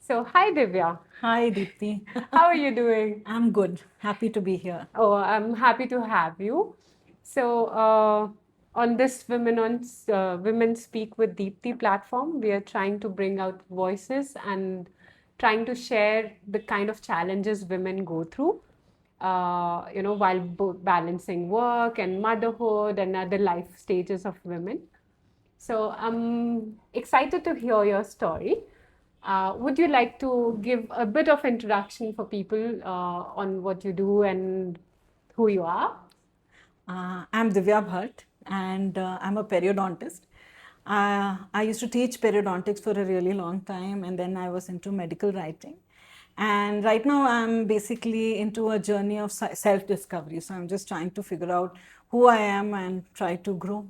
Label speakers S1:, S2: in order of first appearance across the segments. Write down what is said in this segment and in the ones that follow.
S1: So, hi Divya.
S2: Hi, Deepti.
S1: How are you doing?
S2: I'm good. Happy to be here.
S1: Oh, I'm happy to have you. So, on this Women Speak with Deepti platform, we are trying to bring out voices and trying to share the kind of challenges women go through, while balancing work and motherhood and other life stages of women. So I'm excited to hear your story. Would you like to give a bit of introduction for people on what you do and who you are?
S2: I'm Divya Bhatt and I'm a periodontist. I used to teach periodontics for a really long time and then I was into medical writing. And right now I'm basically into a journey of self discovery. So I'm just trying to figure out who I am and try to grow.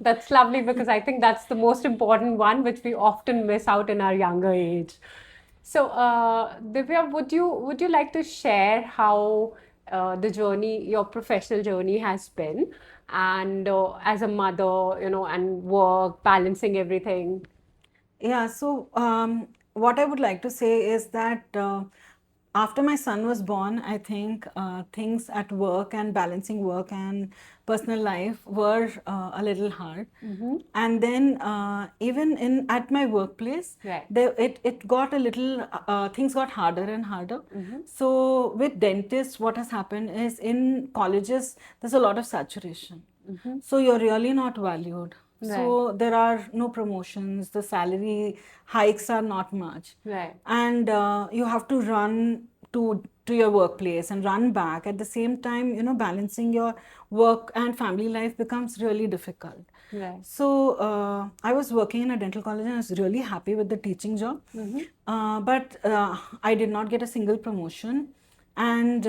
S1: That's lovely because I think that's the most important one, which we often miss out in our younger age. So, Divya, would you like to share how the journey, your professional journey, has been, and as a mother, and work, balancing everything?
S2: Yeah, so what I would like to say is that after my son was born, I think things at work and balancing work and personal life were a little hard. And then even in at my workplace,
S1: Right.
S2: it got a little things got harder and harder. So with dentists, what has happened is in colleges there's a lot of saturation. So you're really not valued.
S1: Right.
S2: So there are no promotions, the salary hikes are not much.
S1: Right.
S2: And you have to run to your workplace and run back. At the same time, balancing your work and family life becomes really difficult.
S1: Right.
S2: So I was working in a dental college and I was really happy with the teaching job. But I did not get a single promotion. And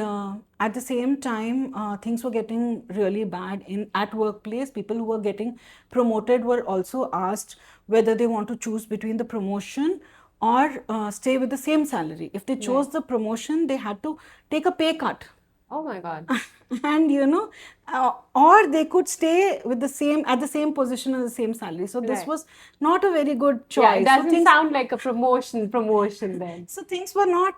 S2: at the same time, things were getting really bad in at workplace. People who were getting promoted were also asked whether they want to choose between the promotion or stay with the same salary. If they chose the promotion, they had to take a pay cut.
S1: Oh my God.
S2: And or they could stay with the same at the same position and the same salary. So this
S1: Right.
S2: was not a very good
S1: Yeah, it
S2: choice.
S1: doesn't sound like a promotion then.
S2: So things were not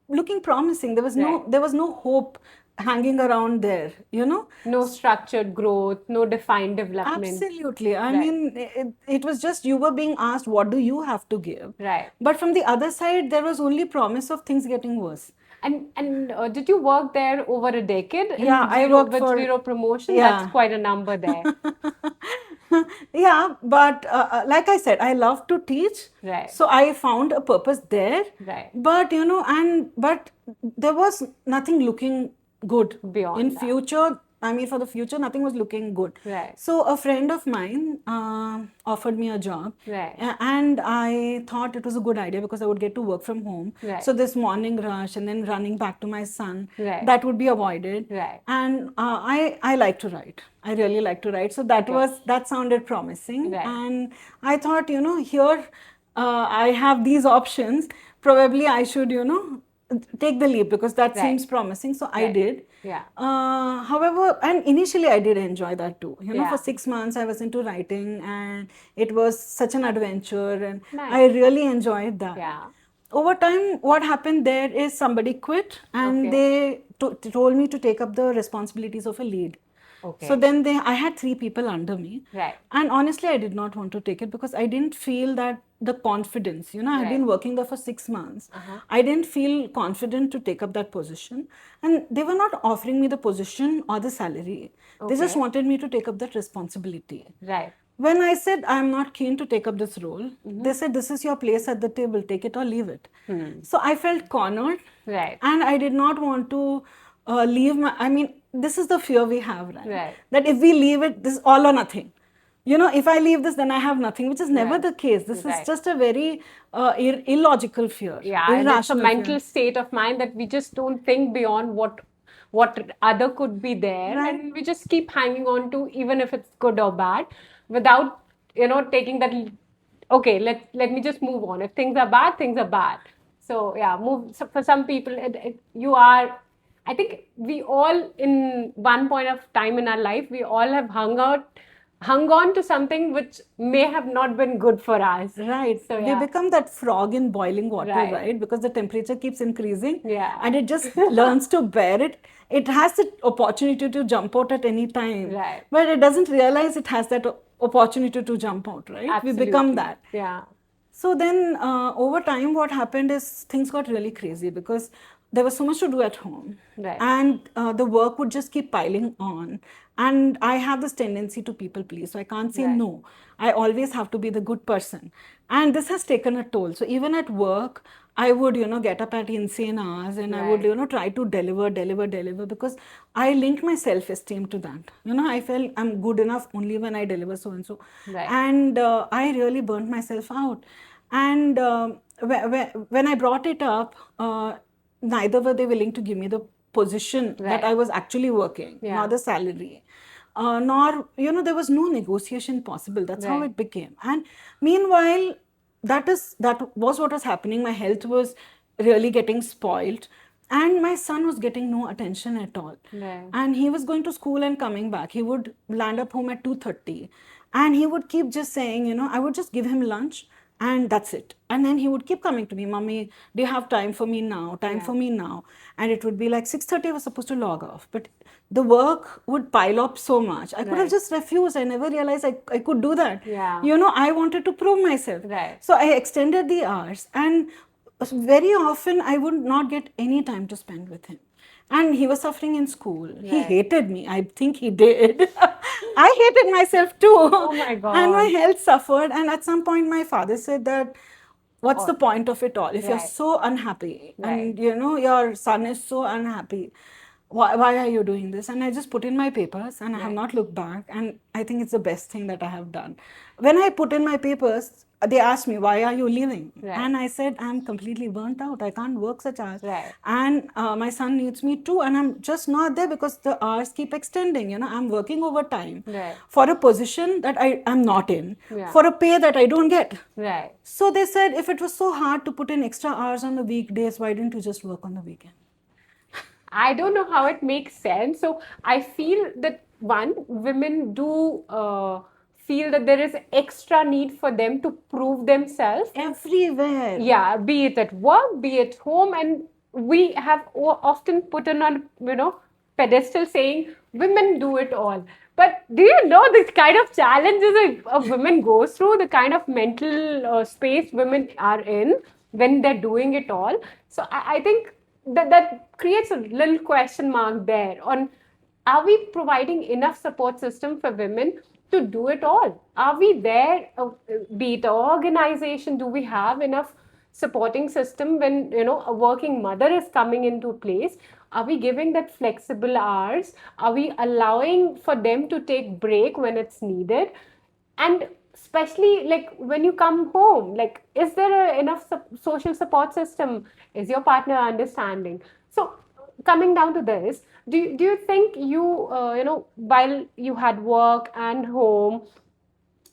S2: looking promising.
S1: Right.
S2: There was no hope hanging around there.
S1: No structured growth, no defined development.
S2: Absolutely. I
S1: Right.
S2: mean, it was just you were being asked, what do you have to give?
S1: Right.
S2: But from the other side, there was only promise of things getting worse.
S1: And did you work there over a decade
S2: Yeah,
S1: in
S2: I
S1: zero
S2: worked
S1: with
S2: for,
S1: zero promotion? That's
S2: yeah.
S1: quite a number there.
S2: Yeah, but like I said, I love to teach.
S1: Right.
S2: So I found a purpose there.
S1: Right.
S2: But, but there was nothing looking good.
S1: Beyond
S2: In
S1: that.
S2: future, I mean, for the future, nothing was looking good.
S1: Right.
S2: So a friend of mine offered me a job.
S1: Right.
S2: And I thought it was a good idea because I would get to work from home.
S1: Right.
S2: So this morning rush and then running back to my son,
S1: Right.
S2: that would be avoided.
S1: Right.
S2: And I like to write. I really like to write. So that sounded promising.
S1: Right.
S2: And I thought, here I have these options. Probably I should, take the leap because that
S1: Right.
S2: seems promising. So I did.
S1: Yeah.
S2: However, and initially I did enjoy that too.
S1: Yeah.
S2: For 6 months I was into writing and it was such an adventure and
S1: Nice.
S2: I really enjoyed that.
S1: Yeah.
S2: Over time, what happened there is somebody quit and they told me to take up the responsibilities of a lead.
S1: Okay.
S2: So then I had 3 people under me.
S1: Right.
S2: And honestly, I did not want to take it because I didn't feel that the confidence. I had been working there for 6 months. I didn't feel confident to take up that position. And they were not offering me the position or the salary. They just wanted me to take up that responsibility.
S1: Right.
S2: When I said I'm not keen to take up this role, they said, this is your place at the table, take it or leave it. So I felt cornered.
S1: Right.
S2: And I did not want to leave I mean, this is the fear we have, right?
S1: Right.
S2: That if we leave it, this is all or nothing. If I leave this, then I have nothing, which is never the case. This is just a very illogical fear.
S1: Yeah, and it's a mental state of mind that we just don't think beyond what other could be there,
S2: Right.
S1: and we just keep hanging on to even if it's good or bad, without taking that. Okay, let me just move on. If things are bad, things are bad. So yeah, move. So for some people, you are. I think we all, in one point of time in our life, we all have hung out hung on to something which may have not been good for us.
S2: Right.
S1: So,
S2: We
S1: yeah.
S2: become that frog in boiling water,
S1: Right.
S2: right? Because the temperature keeps increasing
S1: Yeah.
S2: and it just learns to bear it. It has the opportunity to jump out at any time.
S1: Right.
S2: But it doesn't realize it has that opportunity to jump out, right?
S1: Absolutely.
S2: We become that.
S1: Yeah.
S2: So then over time, what happened is things got really crazy because there was so much to do at home.
S1: Right.
S2: And the work would just keep piling on. And I have this tendency to people please. So I can't say
S1: Right.
S2: no. I always have to be the good person. And this has taken a toll. So even at work, I would, get up at insane hours and I would,
S1: Right.
S2: try to deliver because I linked my self-esteem to that. I felt I'm good enough only when I deliver so and so.
S1: Right.
S2: And I really burnt myself out. And when I brought it up, neither were they willing to give me the position that
S1: Right.
S2: I was actually working,
S1: Yeah.
S2: nor the salary. Nor, there was no negotiation possible. That's how
S1: Right.
S2: it became. And meanwhile, that was what was happening. My health was really getting spoiled. And my son was getting no attention at all.
S1: Right.
S2: And he was going to school and coming back. He would land up home at 2:30. And he would keep just saying, I would just give him lunch and that's it. And then he would keep coming to me, Mommy, do you have time for me now? Time for me now. And it would be like 6:30 I was supposed to log off. But the work would pile up so much. I could have
S1: Right.
S2: just refused. I never realized I could do that.
S1: Yeah.
S2: I wanted to prove myself.
S1: Right.
S2: So I extended the hours and very often I would not get any time to spend with him. And he was suffering in school. He
S1: Right.
S2: hated me. I think he did. I hated myself too.
S1: Oh my
S2: And my
S1: God.
S2: health suffered. And at some point, my father said that, what's the point of it all? If you're
S1: Right.
S2: so unhappy
S1: Right.
S2: and your son is so unhappy, why are you doing this? And I just put in my papers and I have
S1: Right.
S2: not looked back. And I think it's the best thing that I have done. When I put in my papers, they asked me, why are you leaving?
S1: Right.
S2: And I said, I'm completely burnt out. I can't work such hours.
S1: Right.
S2: And my son needs me too. And I'm just not there because the hours keep extending. I'm working overtime
S1: Right.
S2: for a position that I am not in,
S1: Yeah.
S2: for a pay that I don't get.
S1: Right.
S2: So they said, if it was so hard to put in extra hours on the weekdays, why didn't you just work on the weekend?
S1: I don't know how it makes sense. So I feel that women do feel that there is extra need for them to prove themselves.
S2: Everywhere.
S1: Yeah, be it at work, be it home, and we have often put on pedestal saying women do it all. But do you know the kind of challenges a woman goes through, the kind of mental space women are in when they're doing it all? So I think that creates a little question mark there on, are we providing enough support system for women to do it all? Are we there, be it an organization, do we have enough supporting system when a working mother is coming into place? Are we giving that flexible hours? Are we allowing for them to take break when it's needed? And especially like when you come home, like, is there enough social support system? Is your partner understanding? So coming down to this, do you think while you had work and home,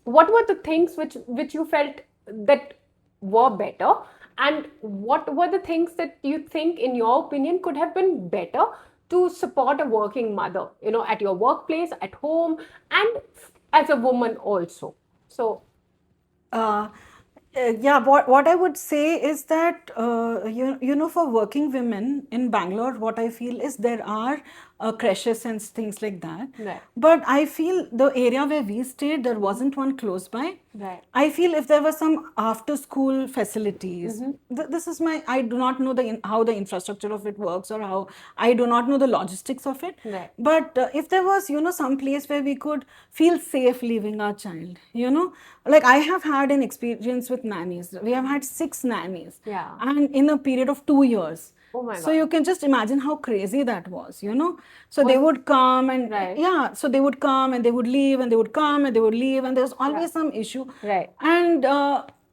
S1: what were the things which you felt that were better, and what were the things that you think in your opinion could have been better to support a working mother, at your workplace, at home, and as a woman also? So
S2: Uh, yeah, what I would say is that for working women in Bangalore, what I feel is there are creches and things like that.
S1: Right.
S2: But I feel the area where we stayed, there wasn't one close by.
S1: Right.
S2: I feel if there were some after-school facilities, this is I do not know how the infrastructure of it works, or how I do not know the logistics of it.
S1: Right.
S2: But if there was, some place where we could feel safe leaving our child, like I have had an experience with nannies. We have had 6 nannies.
S1: Yeah.
S2: And in a period of 2 years.
S1: Oh my
S2: So
S1: God.
S2: you can just imagine how crazy that was, So they would come and
S1: Right.
S2: yeah, so they would come and they would leave and they would come and they would leave, and there was always some issue.
S1: Right.
S2: And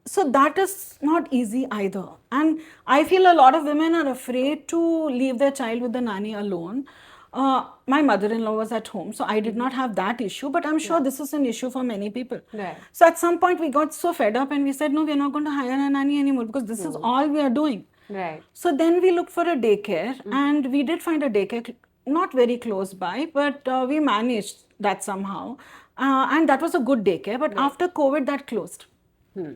S2: so that is not easy either. And I feel a lot of women are afraid to leave their child with the nanny alone. My mother-in-law was at home, so I did not have that issue, but I'm sure this is an issue for many people.
S1: Right.
S2: So at some point we got so fed up and we said, no, we're not going to hire a nanny anymore because this is all we are doing.
S1: Right.
S2: So then we looked for a daycare, and we did find a daycare not very close by, but we managed that somehow. and that was a good daycare. But after COVID, that closed.
S1: Hmm.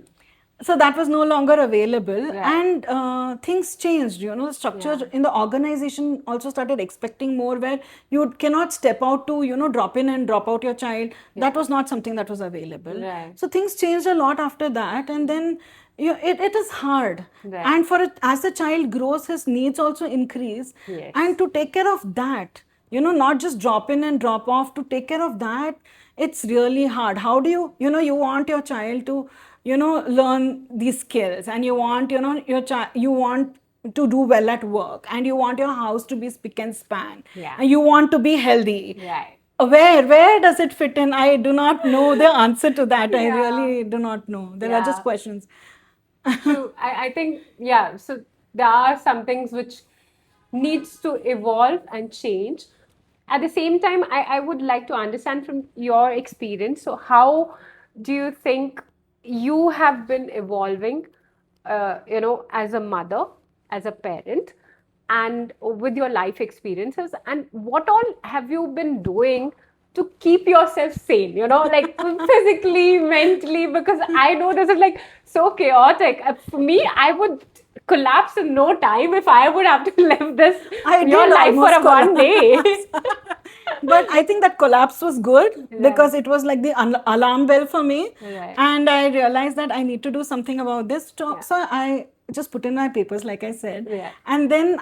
S2: So that was no longer available,
S1: Right.
S2: and things changed. The structure in the organization also started expecting more, where you cannot step out to drop in and drop out your child. That was not something that was available.
S1: Right.
S2: So things changed a lot after that, and then it is hard.
S1: Right.
S2: And as the child grows, his needs also increase.
S1: Yes.
S2: And to take care of that, not just drop in and drop off, to take care of that, it's really hard. How do you want your child to learn these skills, and you want your child, you want to do well at work, and you want your house to be spick and span,
S1: Yeah.
S2: and you want to be healthy.
S1: Right.
S2: Where does it fit in? I do not know the answer to that. I
S1: Yeah.
S2: really do not know. There are just questions.
S1: True. I think, yeah, so there are some things which needs to evolve and change. At the same time, I would like to understand from your experience, so how do you think you have been evolving, as a mother, as a parent, and with your life experiences, and what all have you been doing to keep yourself sane, like physically, mentally, because I know this is like so chaotic. For me, I would collapse in no time if I would have to live this your life for a one day.
S2: But I think that collapse was good, because it was like the alarm bell for me.
S1: Right.
S2: And I realized that I need to do something about this. So I just put in my papers, like I said.
S1: Yeah.
S2: And then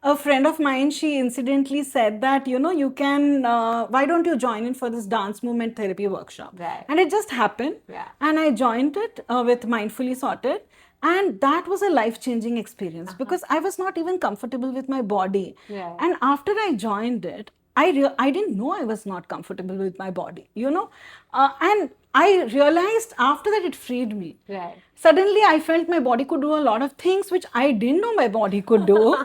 S2: a friend of mine, she incidentally said that, you can, why don't you join in for this dance movement therapy workshop?
S1: Right.
S2: And it just happened.
S1: Yeah.
S2: And I joined it with Mindfully Sorted. And that was a life-changing experience, because I was not even comfortable with my body.
S1: Yeah.
S2: And after I joined it, I didn't know I was not comfortable with my body, and I realized after that it freed me.
S1: Right.
S2: Suddenly I felt my body could do a lot of things which I didn't know my body could do.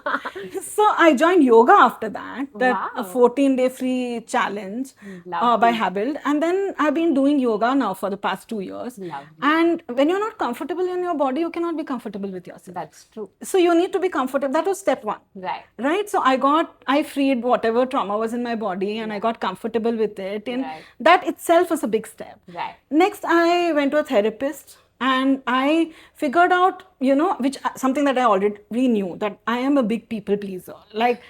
S2: So I joined yoga after that, a 14-day free challenge by Habild. And then I've been doing yoga now for the past 2 years.
S1: Lovely.
S2: And when you're not comfortable in your body, you cannot be comfortable with yourself.
S1: That's true.
S2: So you need to be comfortable. That was step one.
S1: Right.
S2: Right. So I freed whatever trauma was in my body, and I got comfortable with it. And that itself was a big step.
S1: Right.
S2: Next, I went to a therapist, and I figured out, which something that I already knew, that I am a big people pleaser. Like,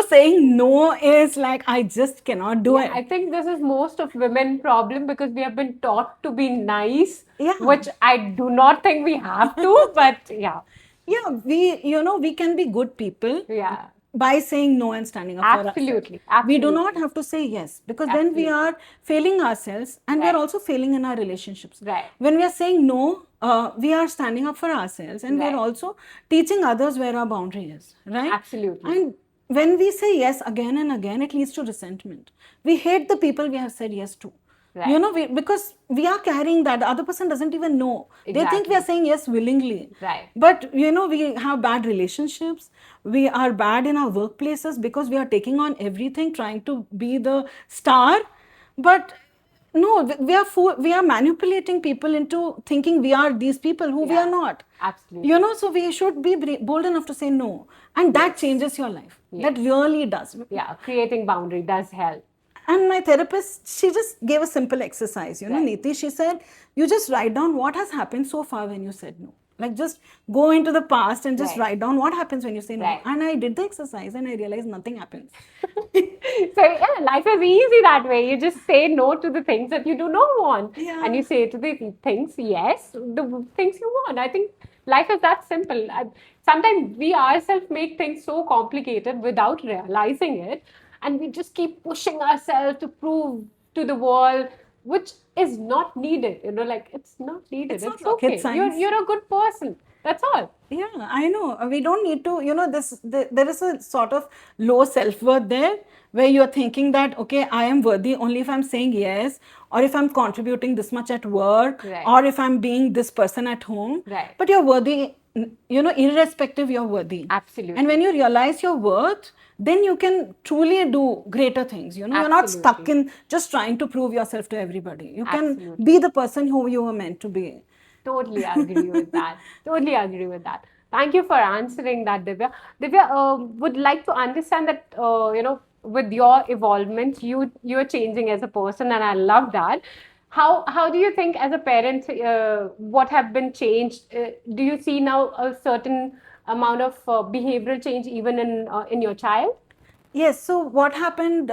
S2: saying no is like, I just cannot do it.
S1: I think this is most of women problem, because we have been taught to be nice,
S2: Yeah.
S1: which I do not think we have to, but yeah.
S2: Yeah, we can be good people.
S1: Yeah.
S2: By saying no and standing up for ourselves.
S1: Absolutely.
S2: We do not have to say yes, because then we are failing ourselves, and we are also failing in our relationships.
S1: Right.
S2: When we are saying no, we are standing up for ourselves, and we are also teaching others where our boundary is. Right?
S1: Absolutely.
S2: And when we say yes again and again, it leads to resentment. We hate the people we have said yes to.
S1: Right.
S2: Because we are carrying that. The other person doesn't even know. They think we are saying yes willingly.
S1: Right.
S2: But, we have bad relationships. We are bad in our workplaces, because we are taking on everything, trying to be the star. But no, we are manipulating people into thinking we are these people who we are not.
S1: Absolutely.
S2: So we should be bold enough to say no. And that changes your life. That really does.
S1: Yeah, creating boundary does help.
S2: And my therapist, she just gave a simple exercise, Neeti, she said, you just write down what has happened so far when you said no. Like, just go into the past and just write down what happens when you say no.
S1: Right.
S2: And I did the exercise, and I realized nothing happens.
S1: So yeah, life is easy that way. You just say no to the things that you do not want.
S2: Yeah.
S1: And you say to the things yes, the things you want. I think life is that simple. Sometimes we ourselves make things so complicated without realizing it. And we just keep pushing ourselves to prove to the world, which is not needed. Like, it's not needed.
S2: It's not
S1: okay.
S2: rocket science.
S1: You're a good person. That's all.
S2: Yeah, I know. We don't need to, there is a sort of low self-worth there, where you're thinking that, okay, I am worthy only if I'm saying yes, or if I'm contributing this much at work, or if I'm being this person at home.
S1: Right.
S2: But you're worthy, irrespective, you're worthy.
S1: Absolutely.
S2: And when you realize your worth, then you can truly do greater things. You're not stuck in just trying to prove yourself to everybody. You can be the person who you were meant to be.
S1: Totally agree with that. Totally agree with that. Thank you for answering that, Divya. Divya, would like to understand that, with your evolvement, you're changing as a person, and I love that. How do you think as a parent, what have been changed? Do you see now a certain amount of behavioral change even in your child?
S2: Yes, so what happened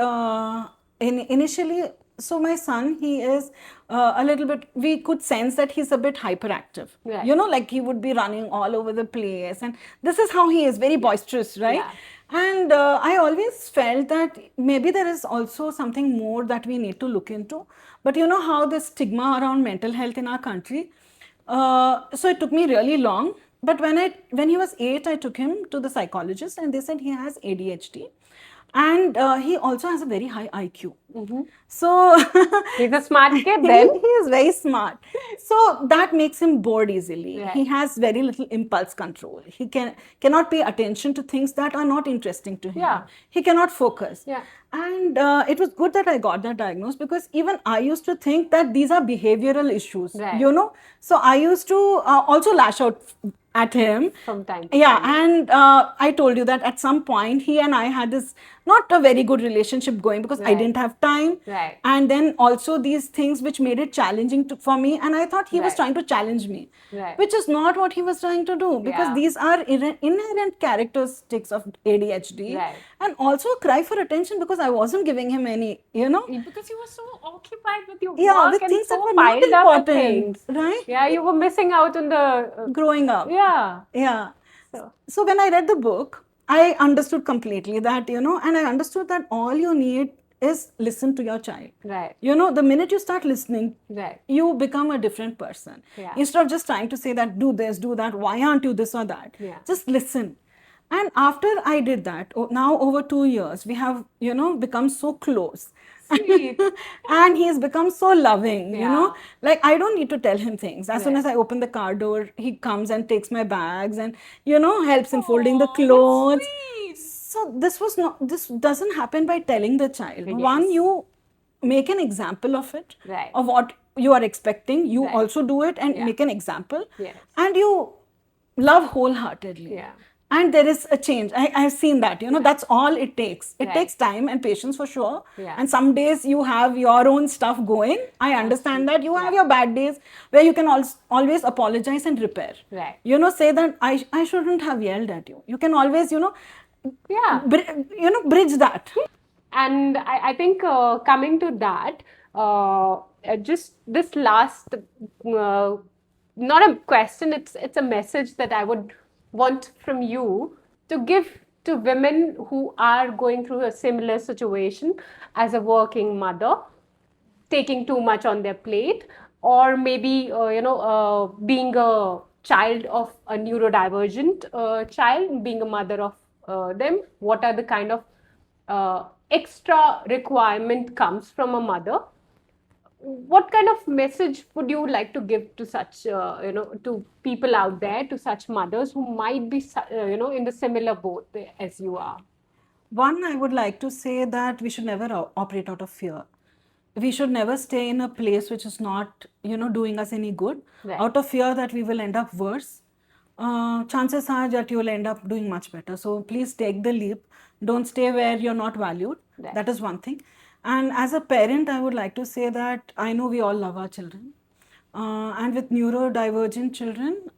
S2: initially, so my son, he is a little bit, we could sense that he's a bit hyperactive.
S1: Right.
S2: You know, like he would be running all over the place. And this is how he is, very boisterous, right?
S1: Yeah.
S2: And I always felt that maybe there is also something more that we need to look into. But you know how the stigma around mental health in our country, so it took me really long. But when he was 8, I took him to the psychologist, and they said he has ADHD, and he also has a very high IQ. So
S1: He's a smart kid
S2: he
S1: then.
S2: is very smart. So that makes him bored easily.
S1: Right.
S2: He has very little impulse control. He cannot pay attention to things that are not interesting to him.
S1: Yeah.
S2: He cannot focus.
S1: Yeah.
S2: And it was good that I got that diagnosed, because even I used to think that these are behavioral issues,
S1: Right.
S2: you know. So I used to also lash out at him
S1: From time to
S2: yeah,
S1: time.
S2: and I told you that at some point he and I had this not a very good relationship going, because I
S1: Right.
S2: didn't have time.
S1: Right.
S2: And then also these things which made it challenging for me, and I thought he was
S1: Right.
S2: trying to challenge me,
S1: Right.
S2: which is not what he was trying to do, because
S1: Yeah.
S2: these are inherent characteristics of ADHD.
S1: Right.
S2: And also a cry for attention, because I wasn't giving him any, you know.
S1: Because you were so occupied with your
S2: Yeah,
S1: work
S2: with
S1: and
S2: things that
S1: so
S2: were not
S1: piled up with
S2: important,
S1: things.
S2: right?
S1: Yeah, you were missing out on the
S2: Growing up.
S1: yeah.
S2: Yeah.
S1: So
S2: So when I read the book, I understood completely that, you know, and I understood that all you need is listen to your child.
S1: right.
S2: You know, the minute you start listening,
S1: Right.
S2: you become a different person.
S1: Yeah.
S2: Instead of just trying to say that, do this, do that, why aren't you this or that?
S1: Yeah.
S2: Just listen. And after I did that, now over 2 years, we have, you know, become so close.
S1: Sweet.
S2: And he's become so loving, you know.
S1: Yeah.
S2: Like, I don't need to tell him things. As soon
S1: Right.
S2: as I open the car door, he comes and takes my bags and, you know, helps in folding the
S1: Aw,
S2: clothes.
S1: that's sweet.
S2: So this doesn't happen by telling the child.
S1: Yes.
S2: One, you make an example of it,
S1: Right.
S2: of what you are expecting. You
S1: Right.
S2: also do it and
S1: Yeah.
S2: make an example.
S1: Yes.
S2: And you love wholeheartedly.
S1: Yeah.
S2: And there is a change. I've seen that, you know, that's all it takes. It
S1: Right.
S2: takes time and patience for sure.
S1: Yeah.
S2: And some days you have your own stuff going. I understand that. You have
S1: Yeah.
S2: your bad days where you can always apologize and repair.
S1: Right.
S2: You know, say that I shouldn't have yelled at you. You can always, you know,
S1: Yeah.
S2: bridge that.
S1: And I think coming to that, just this last, not a question, it's a message that I would want from you to give to women who are going through a similar situation as a working mother, taking too much on their plate, or maybe being a child of a neurodivergent child, being a mother of them. What are the kind of extra requirement comes from a mother? What kind of message would you like to give to such to people out there, to such mothers who might be in the similar boat as you are?
S2: One, I would like to say that we should never operate out of fear. We should never stay in a place which is not, you know, doing us any good.
S1: Right.
S2: Out of fear that we will end up worse. Chances are that you will end up doing much better. So please take the leap. Don't stay where you're not valued.
S1: Right.
S2: That is one thing. And as a parent, I would like to say that I know we all love our children. And with neurodivergent children,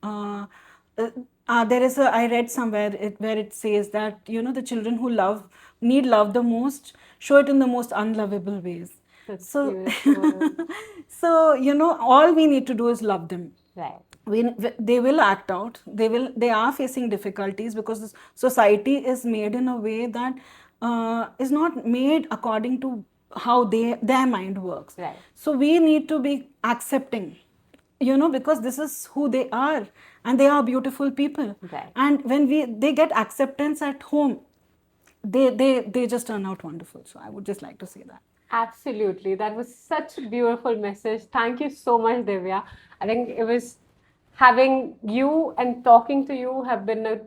S2: there is I read somewhere where it says that, you know, the children who need love the most, show it in the most unlovable ways.
S1: That's
S2: So,
S1: beautiful.
S2: so, you know, all we need to do is love them.
S1: Right.
S2: They will act out. They are facing difficulties because this society is made in a way that is not made according to how their mind works.
S1: Right.
S2: So we need to be accepting, you know, because this is who they are, and they are beautiful people.
S1: Right.
S2: And when they get acceptance at home, they just turn out wonderful. So I would just like to say that.
S1: Absolutely. That was such a beautiful message. Thank you so much, Divya. I think it was having you and talking to you have been a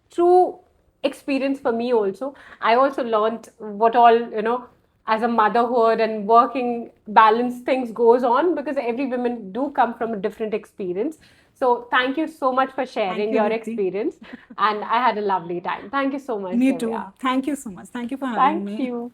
S1: true experience for me also. I also learned what all, as a motherhood and working balance things goes on, because every woman do come from a different experience. So thank you so much for sharing
S2: you,
S1: your
S2: Deepti.
S1: experience, and I had a lovely time. Thank you so much,
S2: Me too.
S1: Divya.
S2: Thank you so much. Thank you for having
S1: Thank
S2: me.
S1: you.